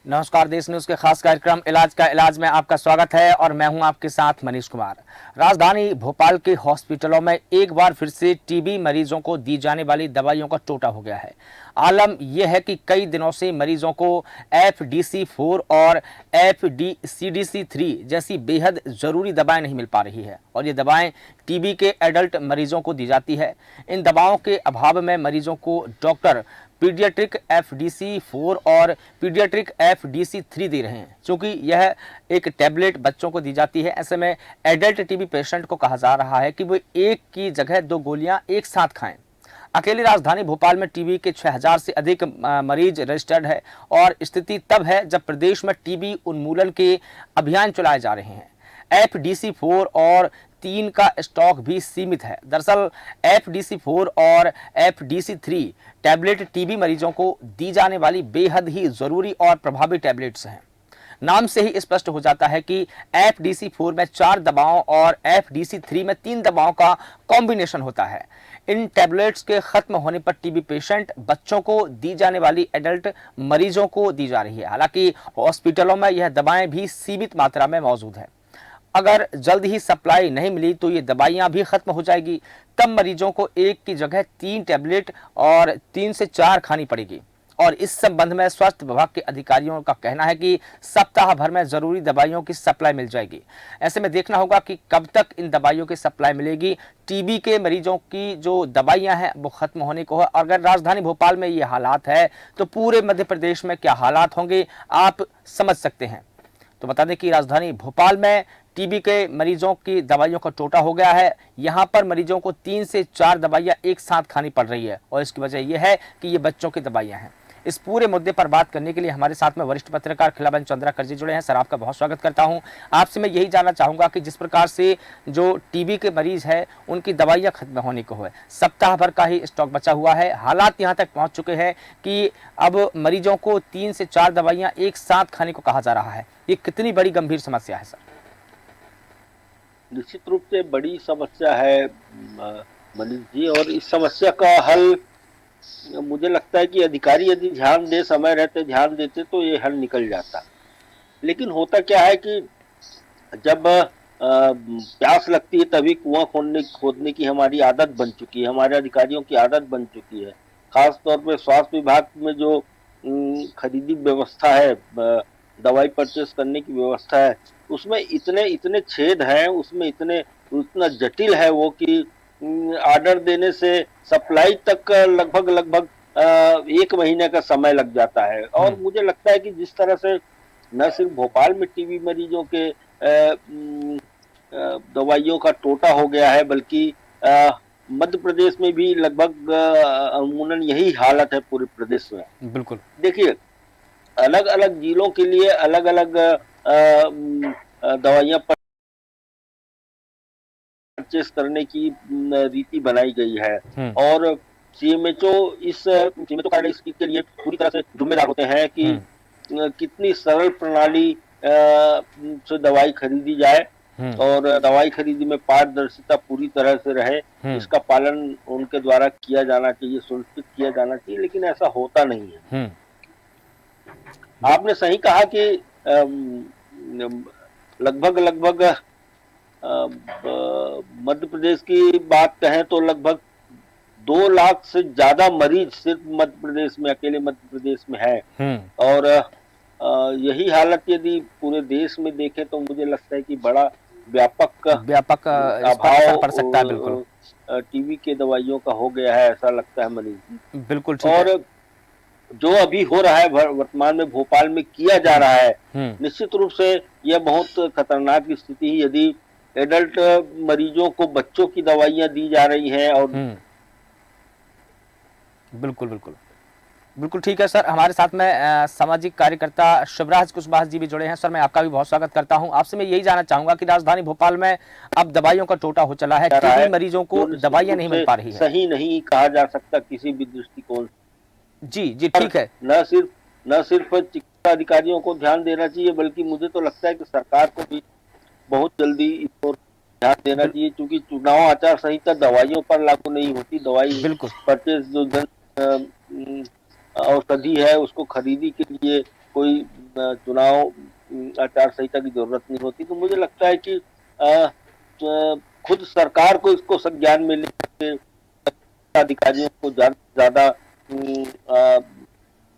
नमस्कार, देश न्यूज के खास कार्यक्रम इलाज का इलाज में आपका स्वागत है और मैं हूं आपके साथ मनीष कुमार। राजधानी भोपाल के हॉस्पिटलों में एक बार फिर से टीबी मरीजों को दी जाने वाली दवाइयों का टोटा हो गया है। आलम यह है कि कई दिनों से मरीजों को FDC4 और FDCDC3 जैसी बेहद ज़रूरी दवाएं नहीं मिल पा रही है और ये दवाएं टीबी के एडल्ट मरीजों को दी जाती है। इन दवाओं के अभाव में मरीजों को डॉक्टर पीडियाट्रिक FDC4 और पीडियाट्रिक FDC3 दे रहे हैं। क्योंकि यह एक टैबलेट बच्चों को दी जाती है, ऐसे में एडल्ट टीबी पेशेंट को कहा जा रहा है कि वो एक की जगह 2 गोलियां एक साथ खाएं। अकेली राजधानी भोपाल में टीबी के 6000 से अधिक मरीज रजिस्टर्ड है और स्थिति तब है जब प्रदेश में टीबी उन्मूलन के अभियान चलाए जा रहे हैं। FDC4 और 3 का स्टॉक भी सीमित है। दरअसल FDC4 और FDC3 टैबलेट टीबी मरीजों को दी जाने वाली बेहद ही जरूरी और प्रभावी टैबलेट्स हैं। नाम से ही स्पष्ट हो जाता है कि FDC4 में 4 दवाओं और FDC3 में 3 दवाओं का कॉम्बिनेशन होता है। इन टैबलेट्स के खत्म होने पर टीबी पेशेंट बच्चों को दी जाने वाली एडल्ट मरीजों को दी जा रही है। हालांकि हॉस्पिटलों में यह दवाएं भी सीमित मात्रा में मौजूद है। अगर जल्द ही सप्लाई नहीं मिली तो ये दवाइयां भी खत्म हो जाएगी। तब मरीजों को एक की जगह 3 टैबलेट और 3 से 4 खानी पड़ेगी। और इस संबंध में स्वास्थ्य विभाग के अधिकारियों का कहना है कि सप्ताह भर में जरूरी दवाइयों की सप्लाई मिल जाएगी। ऐसे में देखना होगा कि कब तक इन दवाइयों की सप्लाई मिलेगी। टीबी के मरीजों की जो दवाइयां हैं वो खत्म होने को है। अगर राजधानी भोपाल में ये हालात है तो पूरे मध्य प्रदेश में क्या हालात होंगे आप समझ सकते हैं। तो बता दें कि राजधानी भोपाल में टीबी के मरीजों की दवाइयों का टोटा हो गया है। यहाँ पर मरीजों को 3 से 4 दवाइयाँ एक साथ खानी पड़ रही है और इसकी वजह यह है कि ये बच्चों की दवाइयाँ हैं। इस पूरे मुद्दे पर बात करने के लिए हमारे साथ में वरिष्ठ पत्रकार खिलावन चंद्राकर जी जुड़े हैं। सर, आपका बहुत स्वागत करता हूं। आपसे मैं यही जानना चाहूंगा कि जिस प्रकार से जो टीबी के मरीज है उनकी दवाइयां खत्म होने को है, सप्ताह भर का ही स्टॉक बचा हुआ है, हालात यहां तक पहुंच चुके हैं कि अब मरीजों को 3 से 4 दवाइयां एक साथ खाने को कहा जा रहा है। ये कितनी बड़ी गंभीर समस्या है सर? निश्चित रूप से बड़ी समस्या है मनीष जी, और इस समस्या का हल मुझे लगता है कि अधिकारी यदि ध्यान दे, समय रहते ध्यान देते तो ये हल निकल जाता। लेकिन होता क्या है कि जब प्यास लगती है तभी कुआं खोदने की हमारी आदत बन चुकी है, हमारे अधिकारियों की आदत बन चुकी है। खास तौर पे स्वास्थ्य विभाग में जो खरीदी व्यवस्था है, दवाई परचेस करने की व्यवस्था है, उसमें इतने छेद हैं, उसमें इतना जटिल है वो कि ऑर्डर देने से सप्लाई तक लगभग 1 महीने का समय लग जाता है। और मुझे लगता है कि जिस तरह से न सिर्फ भोपाल में टीबी मरीजों के दवाइयों का टोटा हो गया है, बल्कि मध्य प्रदेश में भी लगभग अमूमन यही हालत है पूरे प्रदेश में। बिल्कुल। देखिए, अलग अलग जिलों के लिए अलग अलग दवाइयां परचेस करने की रीति बनाई गई है और सीएमएचओ के लिए पूरी तरह से जिम्मेदार होते हैं कि कितनी सरल प्रणाली से दवाई खरीदी जाए और दवाई खरीदी में पारदर्शिता पूरी तरह से रहे, इसका पालन उनके द्वारा किया जाना चाहिए, सुनिश्चित किया जाना चाहिए। लेकिन ऐसा होता नहीं है। आपने सही कहा कि लगभग मध्य प्रदेश की बात कहें तो लगभग 2 लाख से ज्यादा मरीज सिर्फ मध्य प्रदेश में, अकेले मध्य प्रदेश में है। और यही हालत यदि पूरे देश में देखें तो मुझे लगता है कि बड़ा व्यापक अभाव पड़ सकता है। बिल्कुल, टीबी के दवाइयों का हो गया है, ऐसा लगता है मरीज। बिल्कुल ठीक और जो अभी हो रहा है वर्तमान में भोपाल में किया जा रहा है, निश्चित रूप से यह बहुत खतरनाक स्थिति है। यदि एडल्ट मरीजों को बच्चों की दवाइयां दी जा रही हैं और बिल्कुल ठीक है सर। हमारे साथ में सामाजिक कार्यकर्ता शिवराज कुशवाहा जी भी जुड़े हैं। सर, मैं आपका भी बहुत स्वागत करता हूं। आपसे मैं यही जानना चाहूंगा कि राजधानी भोपाल में अब दवाइयों का टोटा हो चला है, टीबी मरीजों को दवाइयां नहीं मिल पा रही है। सही नहीं कहा जा सकता किसी भी दृष्टिकोण। जी ठीक है। न सिर्फ चिकित्सा अधिकारियों को ध्यान देना चाहिए, बल्कि मुझे तो लगता है कि सरकार को भी बहुत जल्दी इस पर ध्यान देना चाहिए, क्योंकि चुनाव आचार संहिता दवाइयों पर लागू नहीं होती। दवाई परचेज जो औषधि है उसको खरीदी के लिए कोई चुनाव आचार संहिता की जरूरत नहीं होती। तो मुझे लगता है कि खुद सरकार को इसको संज्ञान में लेकर अधिकारियों को ज्यादा से ज्यादा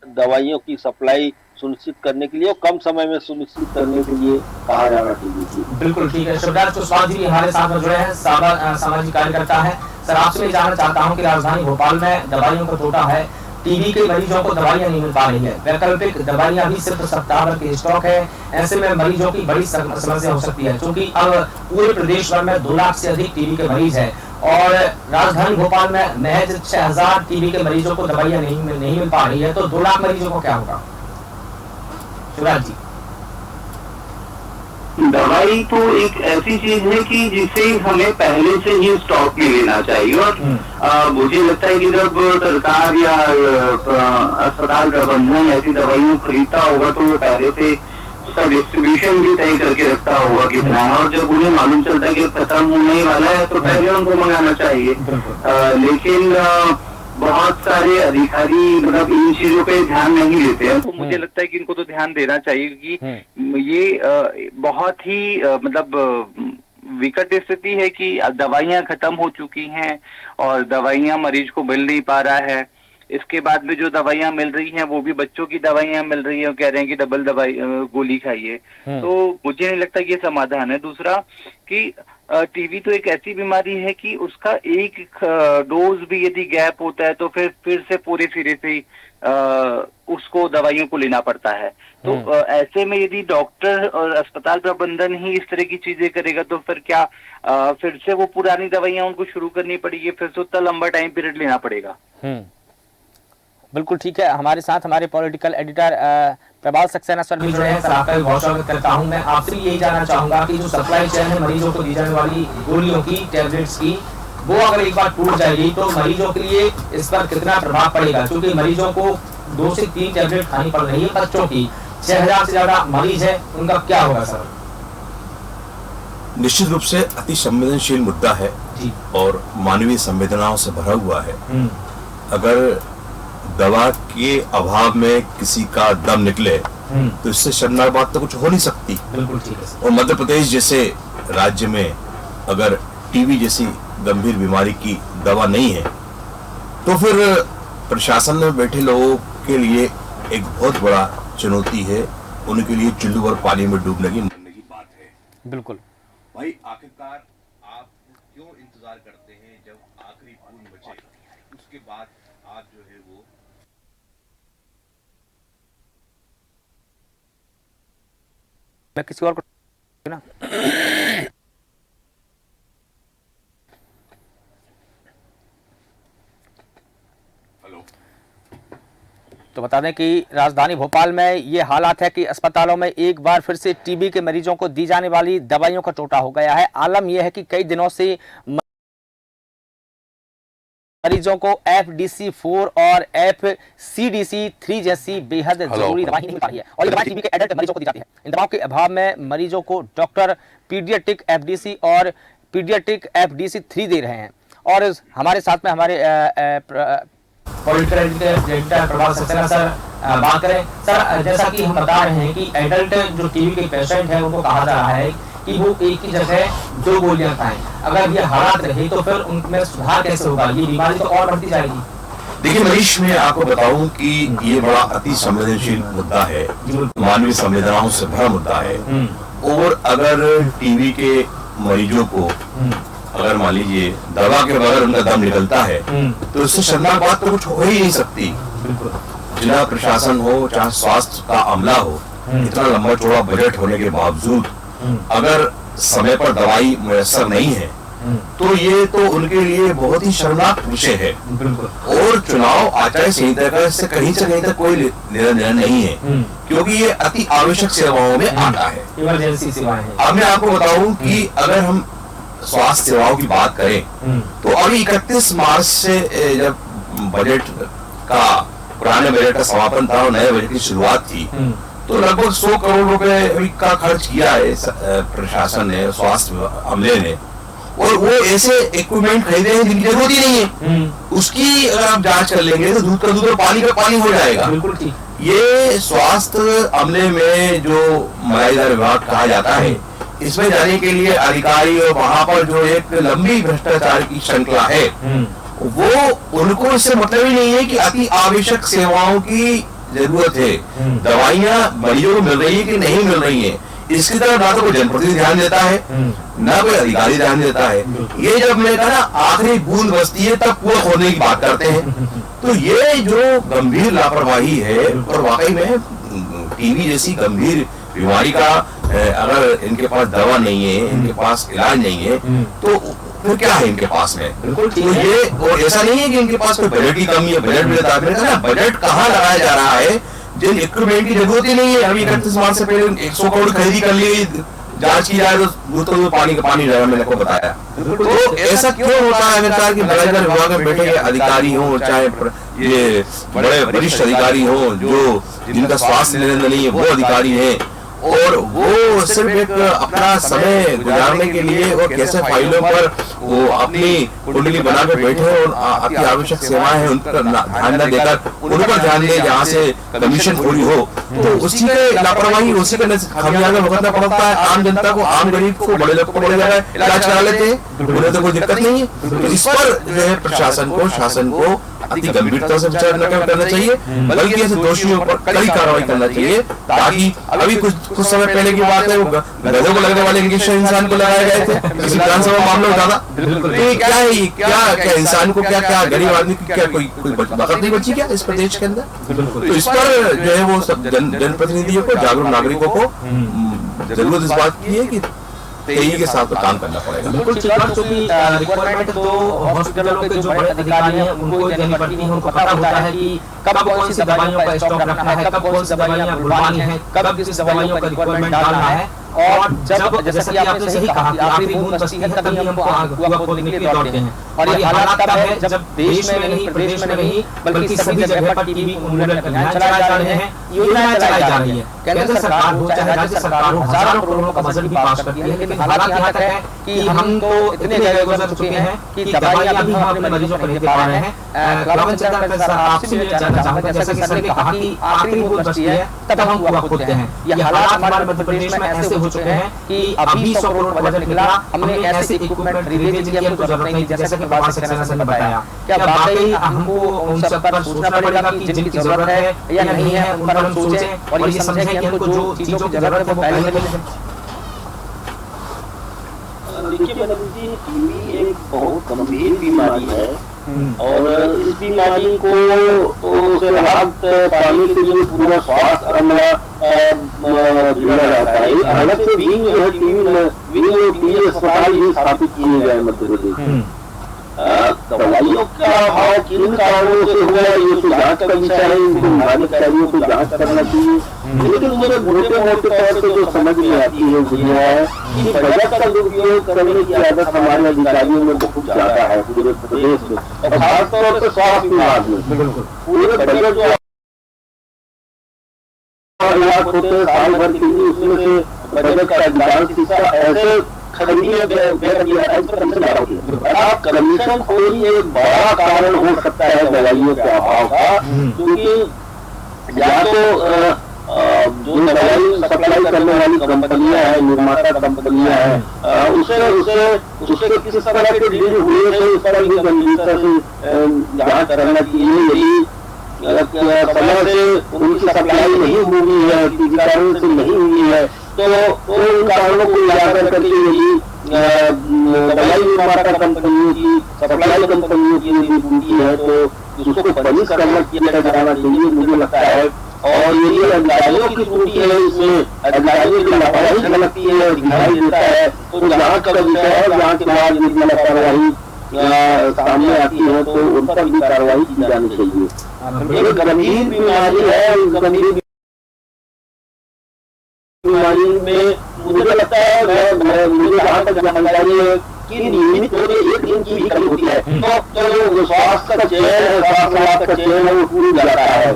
दवाइयों की सप्लाई सुनिश्चित करने के लिए और कम समय में सुनिश्चित करने के लिए कहा जाना चाहिए। बिल्कुल ठीक है। शिवराज कुशवाहा जी हमारे साथ जुड़े हैं, सामाजिक कार्यकर्ता है। सर, आपसे मैं जानना चाहता हूं कि राजधानी भोपाल में दवाइयों का टोटा है, टीबी के मरीजों को दवाइयां नहीं मिल पा रही है, वैकल्पिक दवाइयां भी सिर्फ सप्ताह भर के स्टॉक है। ऐसे में मरीजों की बड़ी समस्या हो सकती है, क्योंकि अब पूरे प्रदेश भर में 2 लाख से अधिक टीबी के मरीज है और राजधानी भोपाल में महज 6000 टीबी के मरीजों को दवाइयां नहीं मिल पा रही है, तो 2 लाख मरीजों को क्या होगा? शिवराज जी। दवाई तो एक ऐसी चीज है कि जिसे हमें पहले से ही स्टॉक में लेना चाहिए और मुझे लगता है कि जब सरकार या अस्पताल प्रबंधन ऐसी दवाइयां खरीदता होगा तो वो पहले से उसका डिस्ट्रीब्यूशन भी तय करके रखता होगा कितना है, और जब उन्हें मालूम चलता है कि खत्म होने वाला है तो पहले उनको मंगाना चाहिए। लेकिन बहुत सारे अधिकारी मतलब इन चीजों पे ध्यान नहीं देते हैं, तो मुझे लगता है कि इनको तो ध्यान देना चाहिए कि ये बहुत ही मतलब विकट स्थिति है कि दवाइयां खत्म हो चुकी हैं और दवाइयां मरीज को मिल नहीं पा रहा है। इसके बाद में जो दवाइयां मिल रही हैं वो भी बच्चों की दवाइयां मिल रही हैं, कह रहे हैं कि डबल दवाई गोली खाइए। तो मुझे नहीं लगता कि ये समाधान है। दूसरा कि टीबी तो एक ऐसी बीमारी है कि उसका एक डोज भी यदि गैप होता है तो फिर से पूरे सिरे से उसको दवाइयों को लेना पड़ता है। तो ऐसे में यदि डॉक्टर और अस्पताल प्रबंधन ही इस तरह की चीजें करेगा तो फिर क्या फिर से वो पुरानी दवाइयां उनको शुरू करनी पड़ेगी, फिर से उतना लंबा टाइम पीरियड लेना पड़ेगा। बिल्कुल ठीक है। हमारे साथ हमारे पॉलिटिकल एडिटर प्रभात सक्सेना सर भी जुड़े हैं। सर, आपका बहुत स्वागत करता हूं। मैं आपसे यही जानना चाहूंगा कि जो सप्लाई चेन है मरीजों को दी जाने वाली गोलियों की, टैबलेट्स की, वो अगर एक बार टूट जाएगी तो मरीजों के लिए इस पर कितना प्रभाव पड़ेगा? क्योंकि मरीजों को 2 से 3 टैबलेट खानी पड़ रही है। बच्चों की 6000 से ज्यादा मरीज है, उनका क्या होगा सर? निश्चित रूप से अति संवेदनशील मुद्दा है और मानवीय संवेदनाओं से भरा हुआ है। अगर दवा के अभाव में किसी का दम निकले तो इससे शर्मनाक बात तो कुछ हो नहीं सकती। बिल्कुल ठीक है। और मध्य प्रदेश जैसे राज्य में अगर टीबी जैसी गंभीर बीमारी की दवा नहीं है तो फिर प्रशासन में बैठे लोगों के लिए एक बहुत बड़ा चुनौती है, उनके लिए चुल्लू और पानी में डूबने की बात है। बिल्कुल भाई, आखिरकार आप क्यों इंतजार करते हैं जब आखिरी खून बचे, उसके बाद आप जो है वो मैं किसी और को ना तो बता दें कि राजधानी भोपाल में ये हालात है कि अस्पतालों में एक बार फिर से टीबी के मरीजों को दी जाने वाली दवाइयों का टोटा हो गया है। आलम यह है कि कई दिनों से मरीजों को FDC4 और FCDC3 जैसी बेहद जरूरी दवाई नहीं मिल पा रही है और ये दवाई टीबी के एडल्ट मरीजों को दी जाती है। इन दवाओं के अभाव में मरीजों को डॉक्टर पीडियाट्रिक FDC और पीडियाट्रिक FDC3 दे रहे हैं। और हमारे साथ में हमारे पॉलिटिकल एडिटर प्रभात सक्सेना सर बात करें। सर, जैसा कि हम बता रहे हैं कि एडल्ट जो टीबी के पेशेंट है उनको कहा जा रहा है कि वो एक ही जगह 2 गोलियां खाएं। अगर ये हालात रहे तो फिर उनमें सुधार कैसे होगा? ये बीमारी तो और बढ़ती जाएगी। देखिए मनीष, मैं आपको बताऊं कि ये बड़ा अति संवेदनशील मुद्दा है, मानवीय संवेदनाओं से भरा मुद्दा है। और अगर टीबी के मरीजों को अगर मान लीजिए दवा के बगैर उनका दम निकलता है तो इससे शर्मनाक बात तो कुछ हो ही नहीं सकती। जिला प्रशासन हो चाहे स्वास्थ्य का अमला हो, इतना लंबा चौड़ा बजट होने के बावजूद अगर समय पर दवाई मुयस्सर नहीं है तो ये तो उनके लिए बहुत ही शर्मनाक विषय है। और चुनाव आचार संहिता का इससे कहीं से कहीं तक कोई निर्णय नहीं है, क्योंकि ये अति आवश्यक सेवाओं में आता है, इमरजेंसी सेवाएं हैं। अब मैं आपको बताऊं कि अगर हम स्वास्थ्य सेवाओं की बात करें तो अभी 31 मार्च से जब बजट का पुराने बजट का समापन था और नए बजट की शुरुआत थी तो लगभग 100 करोड़ रुपए का खर्च किया है प्रशासन ने, स्वास्थ्य अमले ने, और वो ऐसे इक्विपमेंट खरीदे हैं जिनकी जरूरत ही नहीं है। उसकी अगर आप जांच कर लेंगे तो दूध का दूध और पानी का पानी हो जाएगा। बिल्कुल ठीक। ये स्वास्थ्य अमले में जो मलाईदार विभाग कहा जाता है, इसमें जाने के लिए अधिकारी और वहां पर जो एक लंबी भ्रष्टाचार की श्रृंखला है, वो उनको इससे मतलब ही नहीं है कि अति आवश्यक सेवाओं की जरूरत है, दवाइयां मरीजों को मिल रही है कि नहीं मिल रही है, इसकी तरफ ना तो कोई जनप्रतिनिधि ध्यान देता है, ना कोई अधिकारी ध्यान देता है। ये जब मैंने कहा ना आखिरी बूंद बचती है तब पूरा खोलने की बात करते हैं। तो ये जो गंभीर लापरवाही है, और वाकई में टीबी जैसी गंभीर बीमारी का अगर इनके पास दवा नहीं है, इनके पास इलाज नहीं है, तो फिर क्या है इनके पास में? बिल्कुल। तो ये और ऐसा नहीं है कि इनके पास कोई बजट की कमी है, बजट मिलता है, बजट कहाँ लगाया जा रहा है जिन इक्विपमेंट की जरूरत ही नहीं है। अभी 31 मार्च से पहले 100 करोड़ खरीदी कर ली, जांच की जाए तो पानी का पानी जाएगा, मैंने को बताया। तो ऐसा क्यों होता है अगर कि मलाईदार विभाग में बैठे अधिकारी हो, चाहे ये बड़े वरिष्ठ अधिकारी हो, जो जिनका स्वास्थ्य लेना नहीं है वो अधिकारी है, और वो सिर्फ एक अपना समय गुजारने के लिए और कैसे फाइलों पर वो अपनी कुंडली बनाकर बैठे और अति आवश्यक सेवाएं हैं उन पर ध्यान न देकर उन पर ध्यान दे जहाँ से कमीशन पूरी हो, तो उसी के लापरवाही, उसी का खामियाजा भुगतना पड़ता है आम जनता को, आम गरीब को, बड़े लोग को बड़े जगह इलाज करा लेते हैं, उन्हें तो कोई दिक्कत नहीं है। तो इस पर जो है प्रशासन को, शासन को अति गंभीरता से विचार करना चाहिए, बल्कि ऐसे दोषियों पर कड़ी कार्रवाई करना चाहिए, ताकि अभी कुछ समय पहले की बात है, गधों को लगने वाले इंजेक्शन इंसान को लगाए गए थे, किसी विधानसभा मामला उठा था। तो क्या है, क्या इंसान को, क्या गरीब आदमी की क्या कोई बखत नहीं बची क्या इस प्रदेश के अंदर? तो इस पर जो है वो सब जनप्रतिनिधियों को, जागरूक नागरिकों को जरूरत इस बात की है कि तेजी के साथ काम करना पड़ेगा। बिल्कुल ठीक है, क्योंकि रिक्वायरमेंट तो हॉस्पिटलों के जो बड़े अधिकारी हैं उनको देनी पड़ती है, उनको पता होता है कि कब कौन सी दवाइयों का स्टॉक रखना है, कब कौन सी दवाइयां बुलवानी है, कब किस दवाइयों का रिक्वायरमेंट डालना है, और जब जैसा कि आपने सही कहा कि आखिरी बूंद बचती है तभी हमको कुआं खोदने के लिए दौड़ते हैं। और ये हालात तब है जब देश में नहीं, प्रदेश में नहीं, बल्कि सभी जगह पर टीबी उन्मूलन अभियान चलाए जा रहे हैं, योजनाएं चलाई जा रही है। केंद्र सरकार हो चाहे राज्य सरकार हो, हजारों करोड़ों का बजट भी पास करती है, लेकिन हालात यहाँ तक है कि हम तो इतने जगह गुजर चुके हैं कि दवाइयां भी हम अपने मरीजों को नहीं दे पा रहे हैं। आपसे जानना चाहूंगा, जैसा कि सर ने कहा कि आखिरी बूंद बचती है तब हम कुआं खोदते हैं। ये हालात हमारे मध्य प्रदेश में ऐसे हो चुके हैं कि अभी 100 करोड़ का बजट मिला, हमने ऐसे इक्विपमेंट खरीदे जिनकी हमको जरूरत नहीं, जैसे कि बाबा सक्सेना सर ने बताया। क्या वाकई हमको उन सब पर सोचना पड़ेगा कि जिनकी जरूरत है या नहीं है उन पर हम सोचें और ये समझें कि हमको जो चीजों की जरूरत है वो पहले मिले। देखिए मैडम जी, टीबी एक बहुत गंभीर बीमारी है और इस बीमारी को से राहत पाने के लिए पूरा स्वास्थ्य अमला जुड़ा रहता है। अलग से भी जो है टीबी अस्पताल ये स्थापित किए गए मध्य प्रदेश। दवाइयों का अभाव किन कारणों से हुआ ये तो जांच का विषय है, इनको अधिकारियों को जांच करना चाहिए। लेकिन मुझे मोटे मोटे तौर से जो समझ में आती है वो है कि बजट का दुरुपयोग करने की आदत हमारे अधिकारियों में बहुत ज्यादा है पूरे प्रदेश में, और खासतौर पर स्वास्थ्य विभाग में। पूरे बजट जो होते हैं साल भर के लिए, उसमें से बजट का अधिकांश हिस्सा ऐसे कमीशन खोरी एक बड़ा कारण हो सकता है दवाइयों के अभाव का, क्योंकि या तो जो दवाई सप्लाई करने वाली कंपनियां हैं, निर्माता कंपनियां हैं, उसे किस तरह के डील हुए थे उस पर भी गंभीरता से जांच करना चाहिए। यदि समय से उनकी सप्लाई नहीं हुई है, किसी कारण से नहीं हुई है, तो उन कारणों को उजागर करके यदि दवाई निर्माता कंपनियों की, सप्लाई कंपनियों की यदि ड्यूटी है तो उसको पनिश करना किया जाना चाहिए, मुझे लगता है। और ये अधिकारियों की ड्यूटी है, इसमें अधिकारियों की लापरवाही झलकती है, दिखाई देता है, तो जांच का विषय है। जांच के बाद यदि लापरवाही सामने आती है तो उन पर भी कार्रवाई की जानी चाहिए। एक गंभीर बीमारी है, गंभीर बीमारी में मुझे लगता है, मुझे जहाँ तक जानकारी है कि नियमित तौर पर एक दिन की भी कमी होती है, तो स्वास्थ्य का चयन है, स्वास्थ्य लाभ का चयन है वो पूरी जाता है,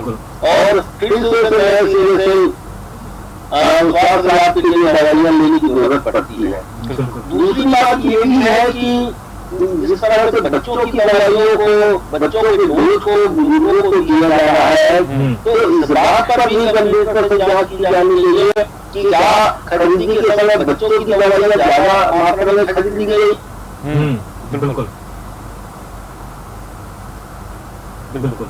और फिर से स्वास्थ्य लाभ के लिए दवाइयाँ लेने की जरूरत पड़ती है। दूसरी बात ये भी है कि जिस तरह से बच्चों की दवाइयों को, बच्चों के डोज को बुजुर्गों को दिया जा रहा है, तो इस बात पर भी गंभीर तरह से जांच की जानी चाहिए कि क्या खरीदी के समय बच्चों की दवाइयां ज्यादा मात्रा में खरीदी गई। बिल्कुल बिल्कुल।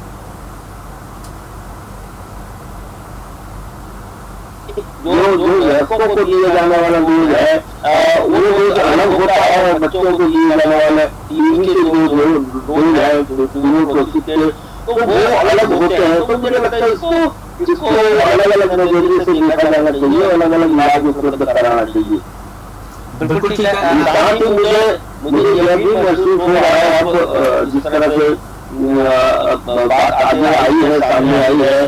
जो लड़कों को दिया जाने वाला डोज है वो डोज अलग होता है, और बच्चों को दिए जाने वाले टीवी के जो डोज है तो वो अलग होते हैं। तो मुझे लगता है इसको अलग अलग नजरिए से देखा जाना चाहिए, अलग अलग इलाज उपलब्ध कराना चाहिए। बिल्कुल ठीक है। साथ ही मुझे यह भी महसूस हो रहा है, अब जिस तरह से बात आगे आई है, सामने आई है,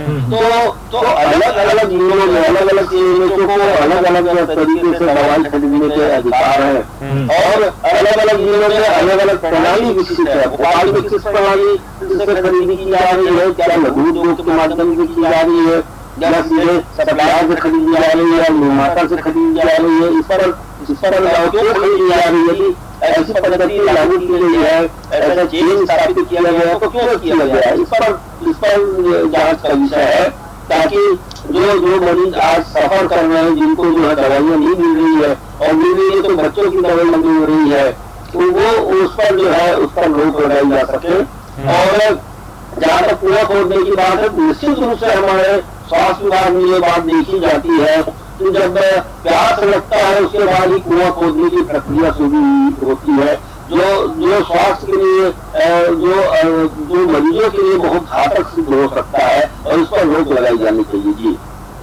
तो अलग अलग जिलों में अलग अलग क्लिनिकों को अलग अलग तरीके से दवाई खरीदने के अधिकार है, और अलग अलग जिलों में अलग अलग प्रणाली विकसित है। भोपाल में किस प्रणाली से खरीदी की जा रही है, क्या लघु उद्योग के माध्यम से की जा रही है, या सीधे सप्लायर से खरीदी जा रही है, या निर्माता से खरीदी जा रही है, इस पर क्यों खरीदी जा रही है कि ऐसी पद्धति लागू की गई है, ऐसा चेन स्थापित किया गया है, तो क्यों किया गया है, इस पर जांच का विषय है, ताकि जो मरीज आज सफर कर रहे हैं, जिनको जो है दवाइयां नहीं मिल रही है, और मिल रही है तो बच्चों की दवाई नहीं मिल रही है, तो वो उस पर जो है उस पर रोक लगाई जा सके। और जहाँ तक कुआं खोदने की बात है, निश्चित रूप से हमारे स्वास्थ्य विभाग में ये बात देखी जाती है कि जब प्यास लगता है उसके बाद ही कुआं खोदने की प्रक्रिया शुरू होती है, जो स्वास्थ्य के लिए जो मरीजों के लिए बहुत घातक सिद्ध हो सकता है, और इस पर रोक लगाई जानी चाहिए।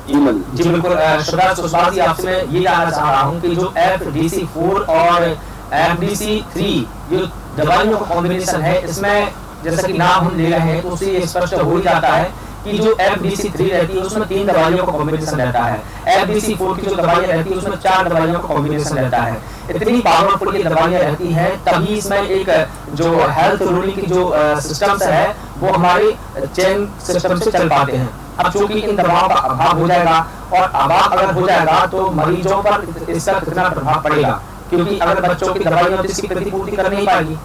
जी बिल्कुल। शिवराज कुशवाहा जी, आपसे मैं ये जानना चाह रहा हूँ कि जो FDC4 और FDC3 जो दवाइयों का कॉम्बिनेशन है, इसमें जैसा कि नाम हम ले रहे हैं तो उससे ये स्पष्ट हो ही जाता है कि जो FDC3 रहती है उसमें 3 दवाइयों का कॉम्बिनेशन रहता है, FDC4 की जो दवाइयां रहती है उसमें 4 दवाइयों का कॉम्बिनेशन रहता है। इतनी पावरफुल ये दवाइयां रहती हैं, तभी इसमें एक जो हेल्थ रूलिंग की जो सिस्टम्स है वो हमारे चेन सिस्टम से चल पाते हैं। अब चूंकि इन दवाओं का अभाव हो जाएगा, और अभाव अगर हो जाएगा तो मरीजों पर इसका कितना प्रभाव पड़ेगा, क्योंकि अगर बच्चों की दवाइयां इसकी प्रतिपूर्ति कर नहीं पाएगी।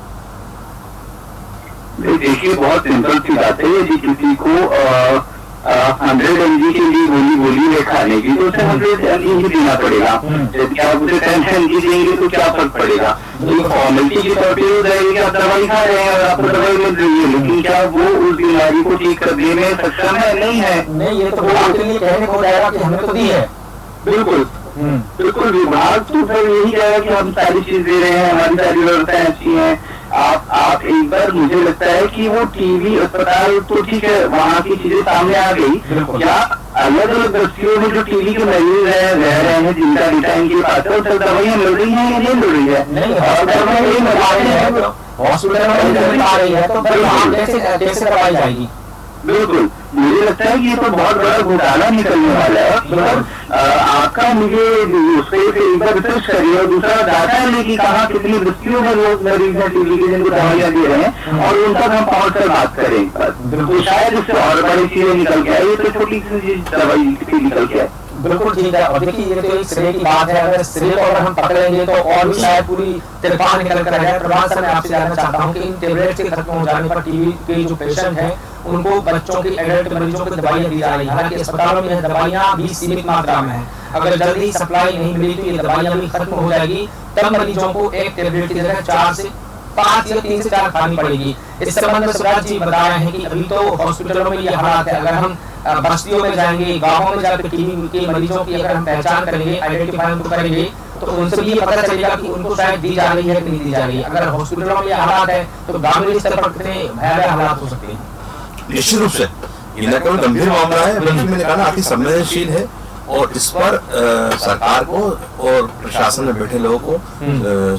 देखिए, बहुत सिंपल सी बात है, यदि किसी को 100 mg के लिए गोली है खाने की, तो उसे 100 mg ही देना पड़ेगा। यदि आप उसे 10 mg देंगे तो क्या फर्क पड़ेगा? तो फॉर्मेलिटी की तौर पर हो जाएगी कि आप दवाई खा रहे हैं और आपको दवाई मिल रही है, लेकिन क्या वो उस बीमारी को ठीक करने में सक्षम है? नहीं है। नहीं, ये तो आपके लिए कहने को जाएगा कि हमने तो दी है। बिल्कुल बिल्कुल। विभाग तो फिर यही कहेगा कि हम सारी चीज दे रहे हैं, हमारी सारी व्यवस्थाएं अच्छी हैं। आप एक बार, मुझे लगता है कि वो टीवी अस्पताल तो ठीक है, वहाँ की चीजें सामने आ गई, क्या अलग अलग बस्तियों में जो टीवी के मरीज रह रहे हैं, जिनका डेटा इनके पास है, तो दवाइयाँ मिल रही हैं या नहीं मिल रही है? हॉस्पिटल में आ रही है तो कैसे दवाई जाएगी? बिल्कुल, मुझे लगता है कि ये तो बहुत बड़ा घोटाला निकलने वाला है। आपका मुझे उससे एक बार रिसर्च करिए, और दूसरा डाटा है कि कहाँ कितनी बस्तियों में लोग मरीज हैं टीबी के जिनको दवाइयाँ दे रहे हैं, और उन तक हम पहुँच कर बात करें। तो शायद इससे और बड़ी चीजें निकल के आए, ये तो छोटी सी दवाई निकल के आए। बिल्कुल ठीक है। और देखिए, ये तो एक श्रेय की बात है, अगर श्रेय को अगर हम पकड़ेंगे तो और भी शायद पूरी तिरपान निकल कर आएगा। प्रभात सर, मैं आपसे जानना चाहता हूँ कि इन टेबलेट के खत्म हो जाने पर टीबी के जो पेशेंट हैं उनको, बच्चों की, एडल्ट मरीजों को दवाइयाँ दी जा रही है, हालांकि अस्पतालों में दवाइयाँ भी सीमित मात्रा में है। अगर जल्दी सप्लाई नहीं मिली तो ये दवाइयाँ भी खत्म हो जाएगी, तब मरीजों को एक टेबलेट की जगह 4 से 5 या 3 से 4 खानी पड़ेगी। इस संबंध में शिवराज जी बता रहे हैं कि अभी तो हॉस्पिटलों में ये हालात है, अगर हम बस्तियों में जाएंगे, गाँवों में जाकर टीबी के मरीजों की अगर हम पहचान करेंगे, आइडेंटिफाई उनको करेंगे, तो उनसे भी ये पता चलेगा कि उनको शायद दी जा रही है कि नहीं दी जा रही है। अगर हॉस्पिटलों में ये हालात है तो ग्रामीण स्तर पर कितने भयावह हालात हो सकते हैं। निश्चित रूप से ये न केवल गंभीर मामला है, बल्कि मैंने कहा ना अति संवेदनशील है, और इस पर सरकार को और प्रशासन में बैठे लोगों को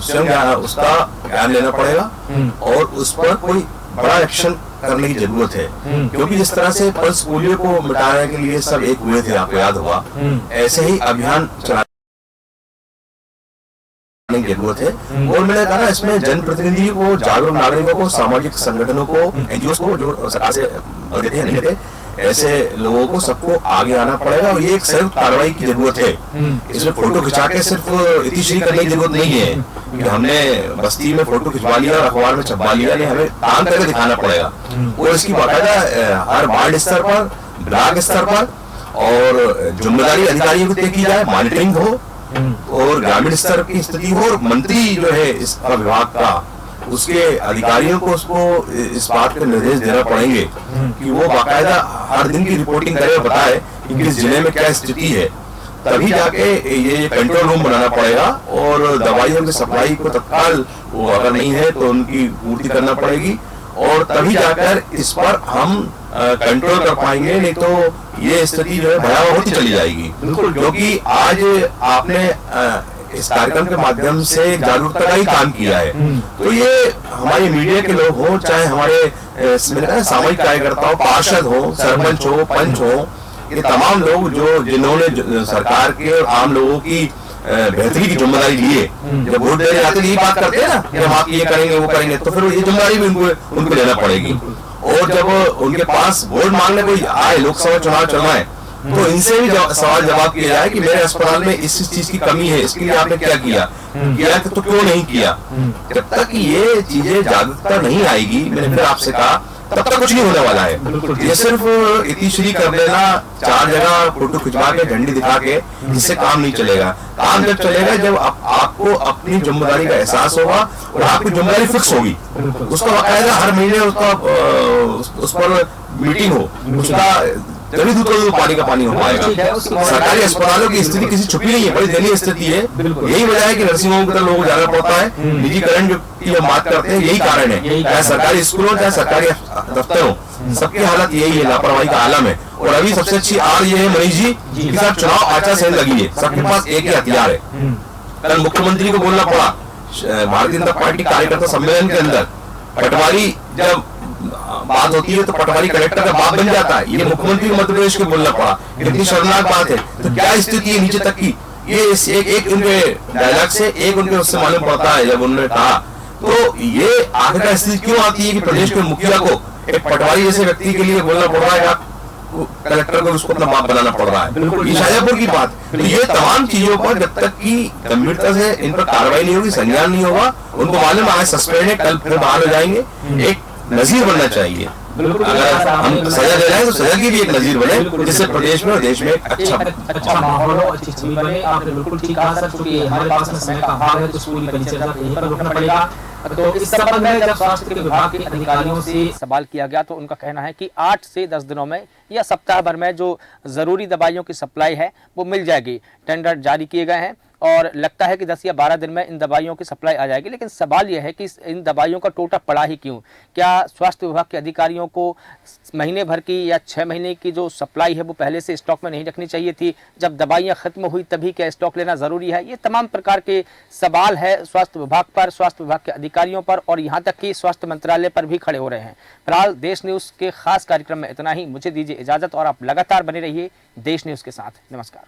स्वयं उसका ज्ञान लेना पड़ेगा, और उस पर कोई बड़ा एक्शन करने की जरूरत है। क्योंकि जिस तरह से पल्स पोलियो को मिटाने के लिए सब एक हुए थे, आपको याद होगा, ऐसे ही अभियान चलाने की जरूरत है। और मैंने कहा ना, इसमें जनप्रतिनिधि को, जागरूक नागरिकों को, सामाजिक संगठनों को, NGOs को, जो सरकार से देते हैं नहीं देते, ऐसे लोगों को सबको आगे आना पड़ेगा और ये एक संयुक्त कार्रवाई की जरूरत है। इसमें फोटो खिंचा के सिर्फ इतिश्री करने की जरूरत नहीं है कि हमने बस्ती में फोटो खिंचवा लिया और अखबार में छपवा लिया, नहीं, हमें काम करके दिखाना पड़ेगा और इसकी बाकायदा हर वार्ड स्तर पर, ब्लॉक स्तर पर और जिम्मेदारी अधिकारियों को तय की जाए, मॉनिटरिंग हो और ग्रामीण स्तर की स्थिति हो और मंत्री जो है इस विभाग का उसके अधिकारियों को उसको इस बात के निर्देश देना पड़ेंगे कि वो बाकायदा हर दिन की रिपोर्टिंग करे और बताए कि किस जिले में क्या स्थिति है। तभी जाके ये कंट्रोल रूम बनाना पड़ेगा और दवाइयों की सप्लाई को तत्काल वो अगर नहीं है तो उनकी पूर्ति करना पड़ेगी और तभी जाकर इस पर हम कंट्रोल कर पाएंगे, नहीं तो ये स्थिति जो है भयावह होती चली जाएगी। क्योंकि आज आपने इस कार्यक्रम के माध्यम से जागरूकता का ही काम किया है, तो ये हमारे मीडिया के लोग हो, चाहे हमारे सामाजिक कार्यकर्ता हो, पार्षद हो, सरपंच हो, पंच हो, ये तमाम लोग जो जिन्होंने सरकार के और आम लोगों की बेहतरी की जिम्मेदारी लिए, जब वोट देने जाते यही बात करते हैं ना कि हम आप ये करेंगे वो करेंगे, तो फिर ये जिम्मेदारी भी उनको लेना पड़ेगी। और जब उनके पास वोट मांगने कोई आए, लोकसभा चुनाव चल रहा है, तो इनसे भी सवाल जवाब किया जाए कि मेरे अस्पताल में इस चीज की कमी है, इसके लिए आपने क्या किया तो क्यों नहीं किया। जब तक ये चीजें जागरूकता नहीं आएगी, मैंने फिर आपसे कहा, तब तक कुछ नहीं होने वाला है। ये सिर्फ इतिश्री कर देना, 4 जगह फोटो खिंचवा के झंडी दिखा के, इससे काम नहीं चलेगा। काम जब चलेगा जब आपको अपनी जिम्मेदारी का एहसास होगा और आपकी जिम्मेदारी फिक्स होगी, उसका बाकायदा हर महीने उसका उस पर मीटिंग हो, उसका तभी दूध का पानी का पानी हो पाएगा। सरकारी अस्पतालों की स्थिति किसी छुपी नहीं है, बड़ी दयनीय स्थिति है। यही वजह है कि नर्सिंग होम की तरफ लोगों को जाना पड़ता है, निजीकरण की हम बात करते हैं, यही कारण है। चाहे सरकारी स्कूलों चाहे सरकारी दफ्तर हो, सबकी हालत यही है, लापरवाही का आलम है। और अभी सबसे अच्छी आड़ ये है मनीष जी के साथ चुनाव आचार संहिता लगी है, सबके पास एक ही हथियार है। कल मुख्यमंत्री को बोलना पड़ा भारतीय जनता पार्टी कार्यकर्ता सम्मेलन के अंदर, पटवारी जब बात होती है तो पटवारी कलेक्टर का बाप बन जाता है, ये मुख्यमंत्री को मध्य प्रदेश को बोलना पड़ा। कितनी शर्मनाक बात है। तो क्या स्थिति है नीचे तक की, ये एक उनके डायलॉग से, एक उनके उससे मालूम पड़ता है जब उन्होंने कहा। तो ये आखिर स्थिति क्यों आती है कि प्रदेश के मुखिया को एक पटवारी जैसे व्यक्ति के लिए बोलना पड़ रहा है, कलेक्टर को उसको अपना बाप बनाना पड़ रहा है। ये शाजापुर की बात। तो ये तमाम चीजों पर जब तक की गंभीरता से इन पर कार्रवाई नहीं होगी, संज्ञान नहीं होगा, उनको मालूम आज सस्पेंड है, कल फिर बाहर हो जाएंगे, एक नजीर बनना चाहिए। अगर हम सजा दे रहे हैं तो सजा की भी एक नजीर बने, जिससे प्रदेश में और देश में अच्छा माहौल हो, अच्छी छवि बने। आपने बिल्कुल ठीक कहा सर, क्योंकि हमारे पास में समय का अभाव है, तो पूरी परिचर्या यहीं पर रुकना पड़ेगा। तो इस संबंध में जब स्वास्थ्य के विभाग के अधिकारियों से सवाल किया गया तो उनका कहना है कि 8 से 10 दिनों में या सप्ताह भर में जो जरूरी दवाइयों की सप्लाई है वो मिल जाएगी। टेंडर जारी किए गए हैं और लगता है कि 10 या 12 दिन में इन दवाइयों की सप्लाई आ जाएगी। लेकिन सवाल यह है कि इन दवाइयों का टोटा पड़ा ही क्यों? क्या स्वास्थ्य विभाग के अधिकारियों को महीने भर की या 6 महीने की जो सप्लाई है वो पहले से स्टॉक में नहीं रखनी चाहिए थी? जब दवाइयाँ खत्म हुई तभी क्या स्टॉक लेना ज़रूरी है? ये तमाम प्रकार के सवाल है स्वास्थ्य विभाग पर, स्वास्थ्य विभाग के अधिकारियों पर और यहाँ तक कि स्वास्थ्य मंत्रालय पर भी खड़े हो रहे हैं। फिलहाल देश न्यूज़ के खास कार्यक्रम में इतना ही। मुझे दीजिए इजाज़त और आप लगातार बने रहिए देश न्यूज़ के साथ। नमस्कार।